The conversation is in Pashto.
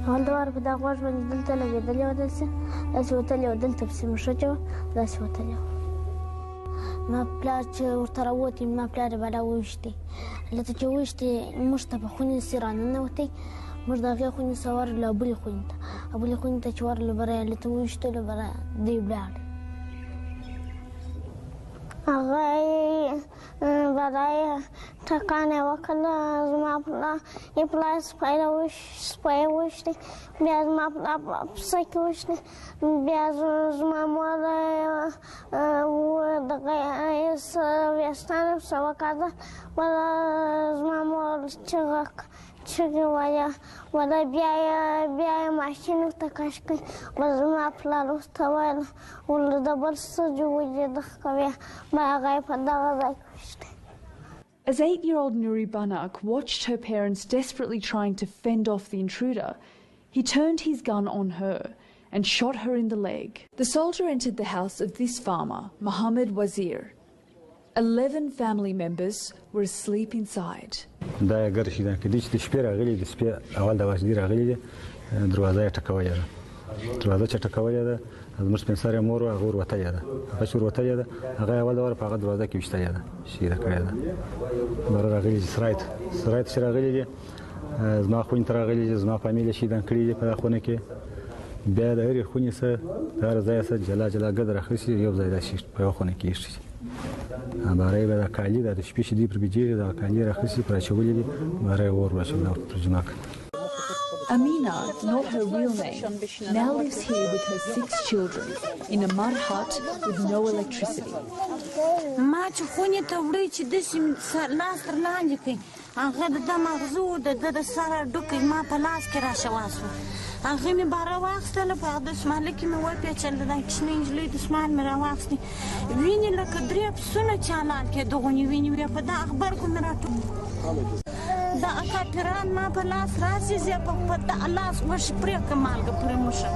اول د وار په دغه غوږ باندې دلته لګېدلې وه داسې وتلې وه دلته پسې مښچه وه داسې وتلې وه ما پلار چې ورته راووتې ما پلار یې بالا وویشتې هلته چې وویشتې موږ ته په خونې سې راننوتې موږ د هغې خونې څخه ورغلو بلې خونې ته بلې خونې ته چې ورغلو بره یې هلته وویشتلو بره دوی ولاړې هغه بره یې ټکان یې وکړله زما پلار سپی وویشتې بیا زما پلار په پسه کې وویشتې بیا زما مور دغه ویښتانه پسې وکړل وله زما مور چغې وایه وله بیا یې ماشین ورته کش کړ وله زما پلار ورته ویل وله د بل څه وجې دغه کوې هغه یې په دغه ځای کې ویشتې. As 8-year-old Nuri Banak watched her parents desperately trying to fend off the intruder, he turned his gun on her and shot her in the leg. The soldier entered the house of this farmer, Mohammed Wazir. 11 family members were asleep inside. دا ګرشي دا کدي چې شپې راغلي د شپې اول د واسدي راغلي دروازه یې ټکولې ده دروازه چې ټکولې ده زموږ سپین سرې مور هغه وروتلې ده هغه چې وروتلې ده هغه اول د ور په هغه دروازه کې وشتلې ده شیره کړې ده بار راغلي سرایت چې راغلي دي زما خو انتر راغلي زما فامیل شي دان کړی په خونه کې بیا د هرې خونې سره هر ځای سره جلا ګد راخسي یو ځای ده شي په خونه کې شي بارای به د کالی د شپې شي دی پر بيجيره د کالی راخسي پر چولې دي بارای ور ورشي نو ترجمه Amina, not her real name, now lives here with her 6 children in a mud hut with no electricity. ما چې خونې ته وړي چې داسې لاس تر لاندې کړي هغه د مغزو د سره ډوکې ما په لاس کې راشوه شوه هغې مې باره واخیستله په هغه دسمالۍ کې مې وپېچله دا کوچنۍ نجلۍ دسمال مې راواخیستې وینې لکه 3 پسونه چالان کېدو غونې وینې وې په دا اخبار کو مې راټول دا کاپیران ما په لاس راسي زه په لاس وشي پرې کړم مالګه پرې موشه